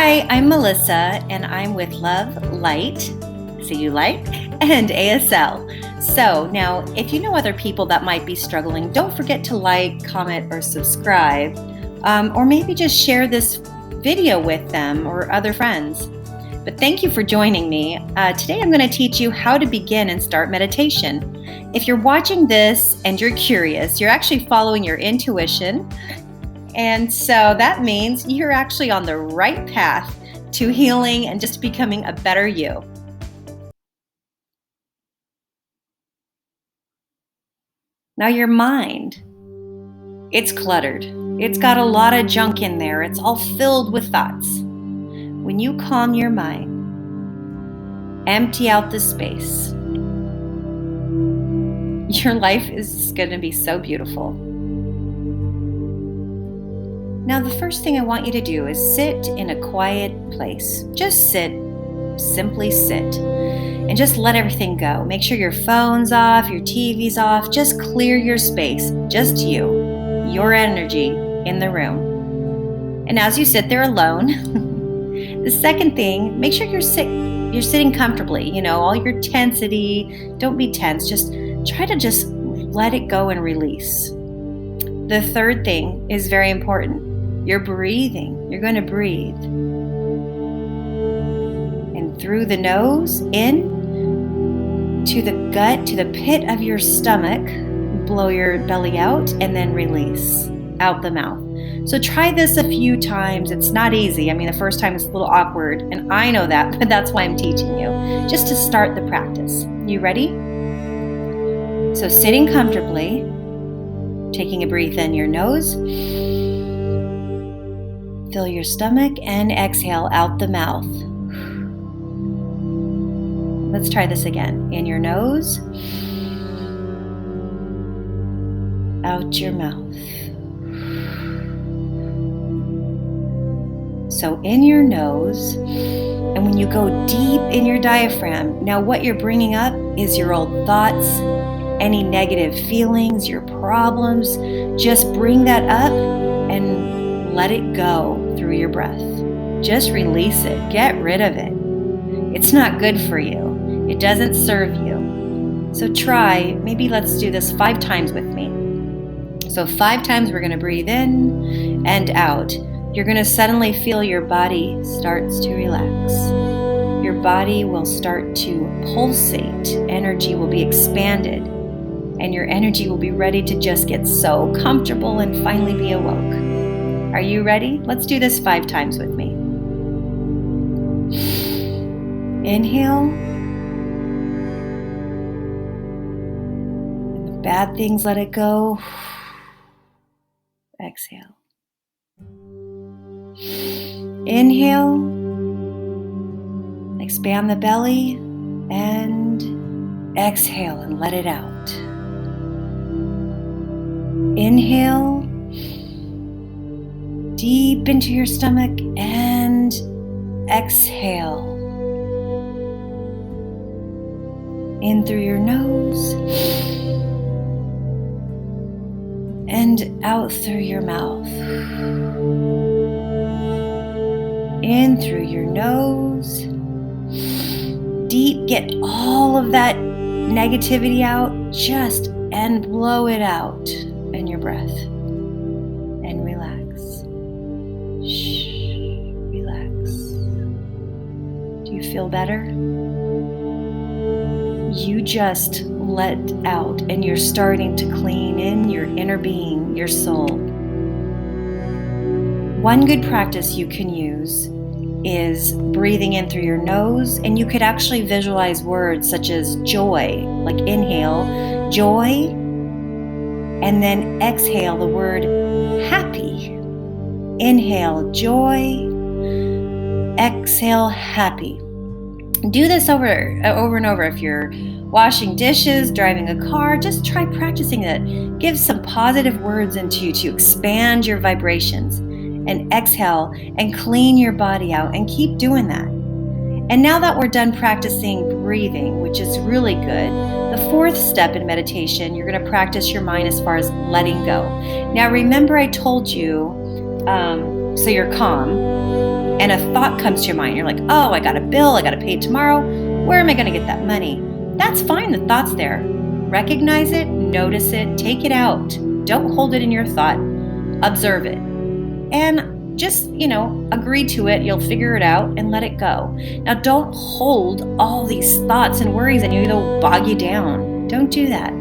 Hi, I'm Melissa, and I'm with Love, Light, so you like, and ASL. So now, if you know other people that might be struggling, don't forget to like, comment, or subscribe, or maybe just share this video with them or other friends. But thank you for joining me. Today I'm going to teach you how to begin and start meditation. If you're watching this and you're curious, you're actually following your intuition. And so that means you're actually on the right path to healing and just becoming a better you. Now your mind, it's cluttered. It's got a lot of junk in there. It's all filled with thoughts. When you calm your mind, empty out the space, your life is going to be so beautiful. Now, the first thing I want you to do is sit in a quiet place. Just sit, simply sit, and just let everything go. Make sure your phone's off, your TV's off. Just clear your space, just you, your energy in the room. And as you sit there alone, the second thing, make sure you're sitting comfortably. All your tensity, don't be tense. Just try to just let it go and release. The third thing is very important. You're breathing. You're going to breathe. And through the nose, in, to the gut, to the pit of your stomach, blow your belly out, and then release out the mouth. So try this a few times. It's not easy. The first time it's a little awkward, and I know that, but that's why I'm teaching you, just to start the practice. You ready? So sitting comfortably, taking a breath in your nose, fill your stomach, and exhale out the mouth. Let's try this again. In your nose, out your mouth. So in your nose, and when you go deep in your diaphragm, now what you're bringing up is your old thoughts, any negative feelings, your problems. Just bring that up and let it go through your breath. Just release it. Get rid of it. It's not good for you. It doesn't serve you. So try, maybe let's do this 5 times with me. So 5 times we're going to breathe in and out. You're going to suddenly feel your body starts to relax. Your body will start to pulsate. Energy will be expanded. And your energy will be ready to just get so comfortable and finally be awoke. Are you ready? Let's do this 5 times with me. Inhale. And the bad things, let it go. Exhale. Inhale. Expand the belly. And exhale and let it out. Inhale. Deep into your stomach and exhale. In through your nose and out through your mouth. In through your nose. Deep, get all of that negativity out, and blow it out in your breath. And relax. Relax. Do you feel better? You just let out and you're starting to clean in your inner being, your soul. One good practice you can use is breathing in through your nose, and you could actually visualize words such as joy, like inhale, joy, and then exhale the word happy. Inhale, joy. Exhale, happy. Do this over and over. If you're washing dishes, driving a car, just try practicing it. Give some positive words into you to expand your vibrations. And exhale and clean your body out, and keep doing that. And now that we're done practicing breathing, which is really good, the 4th step in meditation, you're going to practice your mind as far as letting go. Now remember I told you, so you're calm, and a thought comes to your mind. You're like, oh, I got a bill, I got to pay it tomorrow. Where am I going to get that money? That's fine, the thought's there. Recognize it, notice it, take it out. Don't hold it in your thought. Observe it. And just, agree to it. You'll figure it out and let it go. Now, don't hold all these thoughts and worries and they'll bog you down. Don't do that.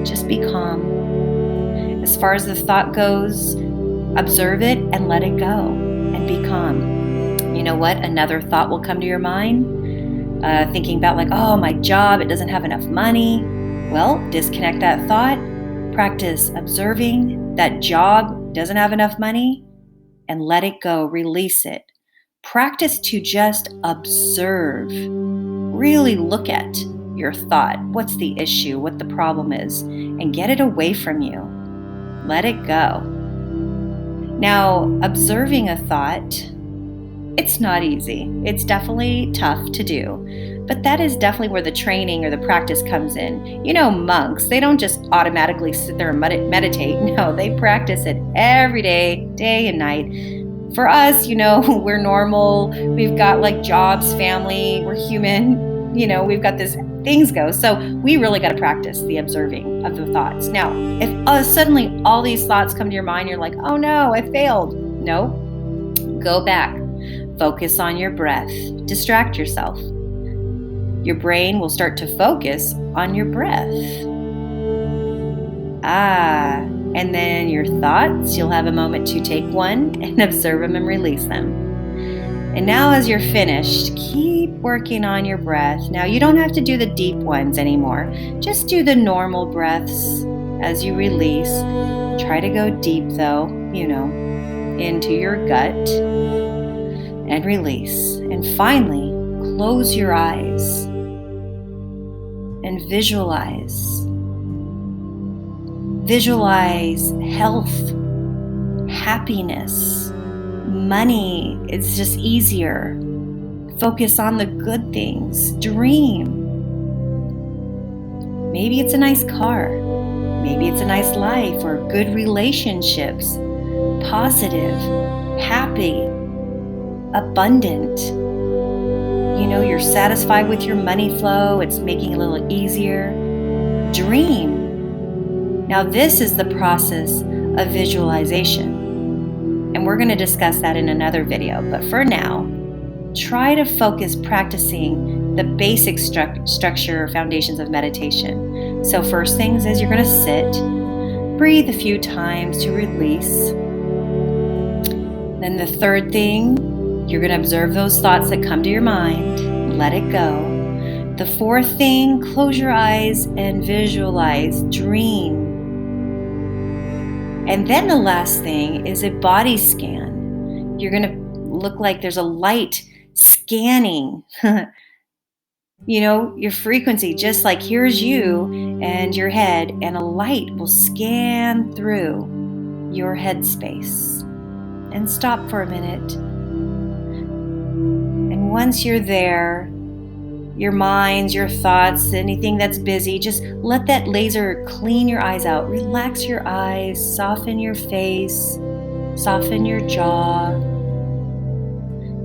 Just be calm. As far as the thought goes, observe it and let it go and be calm. You know what? Another thought will come to your mind, thinking about like, oh, my job, it doesn't have enough money. Well, disconnect that thought. Practice observing that job doesn't have enough money and let it go. Release it. Practice to just observe. Really look at your thought. What's the issue? What the problem is? And get it away from you. Let it go. Now, observing a thought, it's not easy. It's definitely tough to do. But that is definitely where the training or the practice comes in. Monks, they don't just automatically sit there and meditate. No, they practice it every day, day and night. For us, we're normal. We've got like jobs, family, we're human. We've got this, things go. So we really got to practice the observing of the thoughts. Now, if suddenly all these thoughts come to your mind, you're like, oh no, I failed. No, go back. Focus on your breath. Distract yourself. Your brain will start to focus on your breath. And then your thoughts, you'll have a moment to take one and observe them and release them. And now as you're finished, keep working on your breath. Now you don't have to do the deep ones anymore. Just do the normal breaths as you release. Try to go deep though, into your gut and release. And finally, close your eyes and visualize. Visualize health, happiness, money. It's just easier. Focus on the good things. Dream. Maybe it's a nice car. Maybe it's a nice life or good relationships. Positive, happy, abundant. You're satisfied with your money flow. It's making it a little easier. Dream. Now, this is the process of visualization. And we're going to discuss that in another video. But for now, try to focus practicing the basic structure or foundations of meditation. So first things is you're going to sit, breathe a few times to release. Then the third thing, you're going to observe those thoughts that come to your mind, let it go. The fourth thing, close your eyes and visualize, dream. And then the last thing is a body scan. You're going to look like there's a light scanning, your frequency, just like here's you and your head, and a light will scan through your head space. And stop for a minute. And once you're there, your minds, your thoughts, anything that's busy, just let that laser clean your eyes out. Relax your eyes, soften your face, soften your jaw.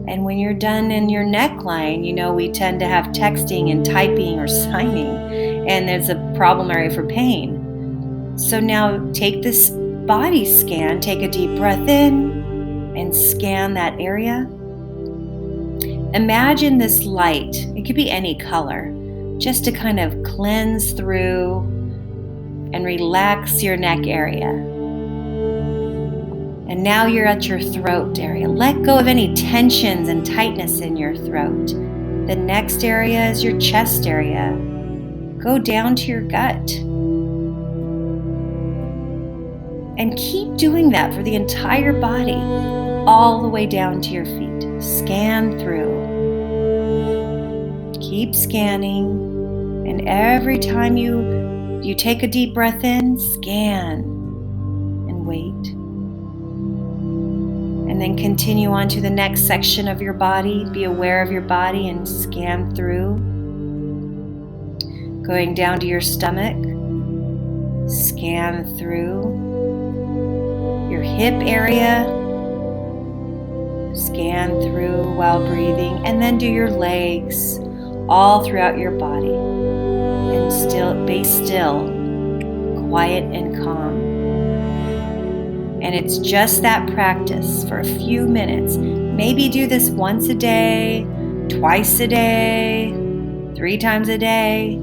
And when you're done in your neckline, we tend to have texting and typing or signing, and there's a problem area for pain. So now take this body scan, take a deep breath in and scan that area. Imagine this light, it could be any color, just to kind of cleanse through and relax your neck area. And now you're at your throat area. Let go of any tensions and tightness in your throat. The next area is your chest area. Go down to your gut. And keep doing that for the entire body, all the way down to your feet. Scan through. Keep scanning. And every time you take a deep breath in, scan and wait. And then continue on to the next section of your body. Be aware of your body and scan through. Going down to your stomach. Scan through. Your hip area. Scan through while breathing, and then do your legs all throughout your body. And still, be still, quiet, and calm. And it's just that practice for a few minutes. Maybe do this once a day, twice a day, 3 times a day.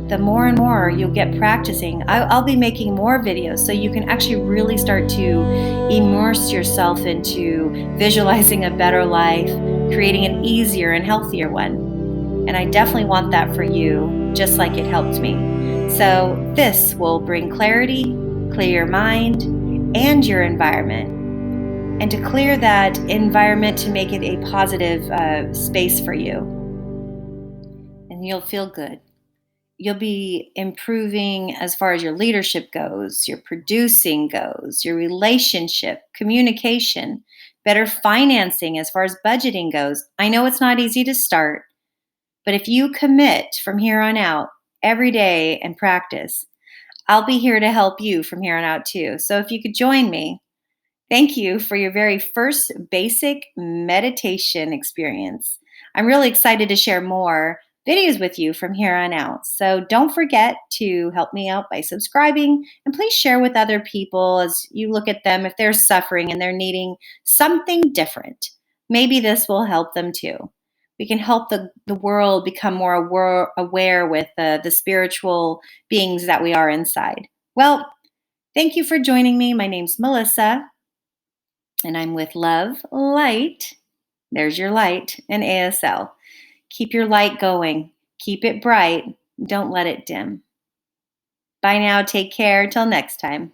The more and more you'll get practicing, I'll be making more videos so you can actually really start to immerse yourself into visualizing a better life, creating an easier and healthier one. And I definitely want that for you, just like it helped me. So this will bring clarity, clear your mind and your environment. And to clear that environment to make it a positive space for you. And you'll feel good. You'll be improving as far as your leadership goes, your producing goes, your relationship, communication, better financing as far as budgeting goes. I know it's not easy to start, but if you commit from here on out every day and practice, I'll be here to help you from here on out too. So if you could join me, thank you for your very first basic meditation experience. I'm really excited to share more videos with you from here on out. So don't forget to help me out by subscribing, and please share with other people as you look at them if they're suffering and they're needing something different. Maybe this will help them too. We can help the world become more aware with the spiritual beings that we are inside. Well, thank you for joining me. My name's Melissa. And I'm with Love, Light, there's your light, and ASL. Keep your light going. Keep it bright. Don't let it dim. Bye now. Take care. Till next time.